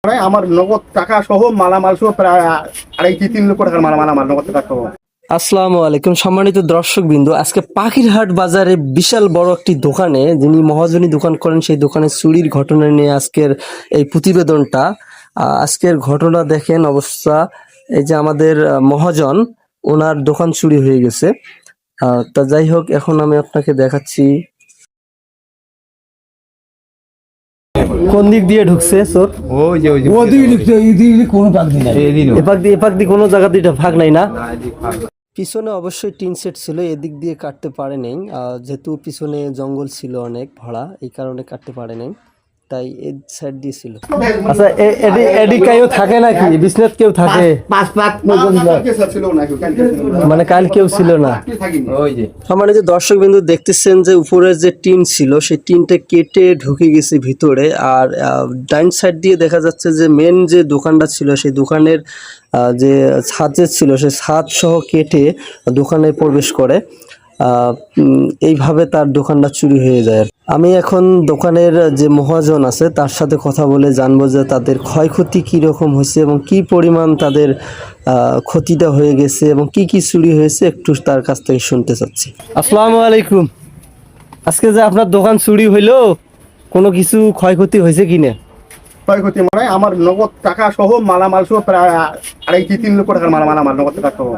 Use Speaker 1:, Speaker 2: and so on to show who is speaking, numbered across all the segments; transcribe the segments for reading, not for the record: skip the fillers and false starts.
Speaker 1: আমার নগদ টাকা সহ মালামাল সহ প্রায় 2.5-3 লক্ষ টাকার মালামাল আমার নগদ টাকা সহ।
Speaker 2: আসসালামু আলাইকুম সম্মানিত দর্শকবৃন্দ, আজকে পাখিরহাট বাজারে বিশাল বড় একটি দোকানে যিনি মহাজনী দোকান করেন সেই দোকানে চুরির ঘটনা নিয়ে আজকের এই প্রতিবেদনটা। আজকের ঘটনা দেখেন অবস্থা, এই যে আমাদের মহাজন ওনার দোকান চুরি হয়ে গেছে। তা যাই হোক, এখন আমি আপনাকে দেখাচ্ছি কোন দিক দিয়ে ঢুকছে চোর। এপাক দিয়ে কোনো জায়গাতে ফাঁক নাই না। পিছনে অবশ্যই টিন সেট ছিল, এদিক দিয়ে কাটতে পারে নাই, যেহেতু পিছনে জঙ্গল ছিল অনেক ভরা, এই কারণে কাটতে পারে নাই, তাই এই সাইড দিয়ে ছিল। আচ্ছা, এডি কেউ থাকে নাকি বিজনেস? কেউ থাকে মানে কাল কেউ ছিল না। সম্মানিত দর্শক বিন্দু, দেখতেছেন যে উপরে যে টিন ছিল সেই টিনটা কেটে ঢুকে গেছে ভিতরে। আর ডাইন সাইড দিয়ে দেখা যাচ্ছে যে মেন যে দোকানটা ছিল সেই দোকানের যে ছাদ ছিল সেই ছাদ সহ কেটে দোকানে প্রবেশ করে। এইভাবে তার দোকানটা চুরি হয়ে যায়। আমি এখন দোকানের যে মহাজন আছে তার সাথে কথা বলে জানবো যে তাদের ক্ষয়ক্ষতি কি রকম হয়েছে এবং কি পরিমাণ তাদের ক্ষতিটা হয়ে গেছে এবং কি কি চুরি হয়েছে একটু তার কাছ থেকে শুনতে চাচ্ছি। আসসালামু আলাইকুম। আজকে যে আপনার দোকান চুরি হইলো, কোনো কিছু ক্ষয়ক্ষতি হয়েছে কিনা?
Speaker 1: ক্ষয়ক্ষতি মানে আমার নগদ টাকা সহ মালামাল সহ প্রায় 2.5-3 লক্ষ টাকার মালামাল আমার নগদ টাকা সহ।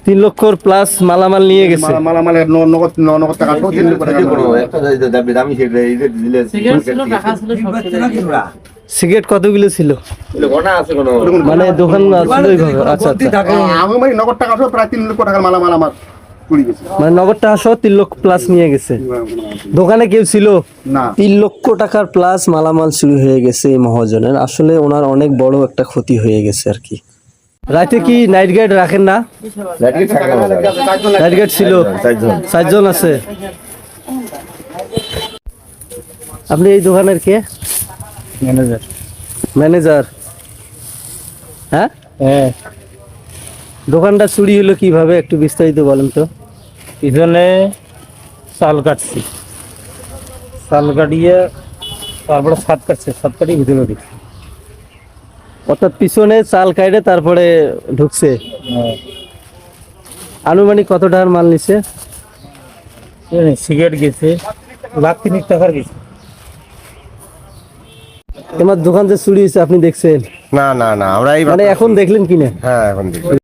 Speaker 2: 3 লক্ষর প্লাস মালামাল নিয়ে গেছে।
Speaker 1: মালামালের নগদ টাকা সহ 3 লক্ষ টাকা।
Speaker 2: সিগারেট কতগুলো ছিল? মানে দোকান ছিল এইভাবে? আচ্ছা আচ্ছা,
Speaker 1: আমি নগদ টাকা সহ প্রায় 3 লক্ষ টাকার মালামাল আমার চুরি গেছে।
Speaker 2: মানে নগদ টাকা সহ 3 লক্ষ প্লাস নিয়ে গেছে। দোকানে কেউ ছিল
Speaker 1: না।
Speaker 2: 3 লক্ষ টাকার প্লাস মালামাল চুরি হয়ে গেছে এই মহাজনের। আসলে ওনার অনেক বড় একটা ক্ষতি হয়ে গেছে আর কি। রাতে কি নাইট গার্ড রাখেন না? নাইট গার্ড ছিল 4 জন আছে। আপনি এই দোকানের কে?
Speaker 3: ম্যানেজার।
Speaker 2: ম্যানেজার? হ্যাঁ
Speaker 3: হ্যাঁ,
Speaker 2: দোকানটা চুরি হলো কিভাবে একটু বিস্তারিত বলেন তো।
Speaker 3: পিছনে চাল কাটছি, চাল কাটিয়ে তারপরে ছাদ কাটছে, ছাদ কাটিয়ে ভিতরে ঢুকছে।
Speaker 2: অর্থাৎ পিছনে চাল কাটে তারপরে ঢুকছে। আনুমানিক কত টাকার মাল নিছে?
Speaker 3: সিগারেট গেছে 1,03,000 টাকার গেছে।
Speaker 2: তোমার দোকান যে চুরি হয়েছে আপনি দেখছেন?
Speaker 4: না না না, আমরা
Speaker 2: মানে এখন দেখলেন কিনা?
Speaker 4: হ্যাঁ এখন দেখি।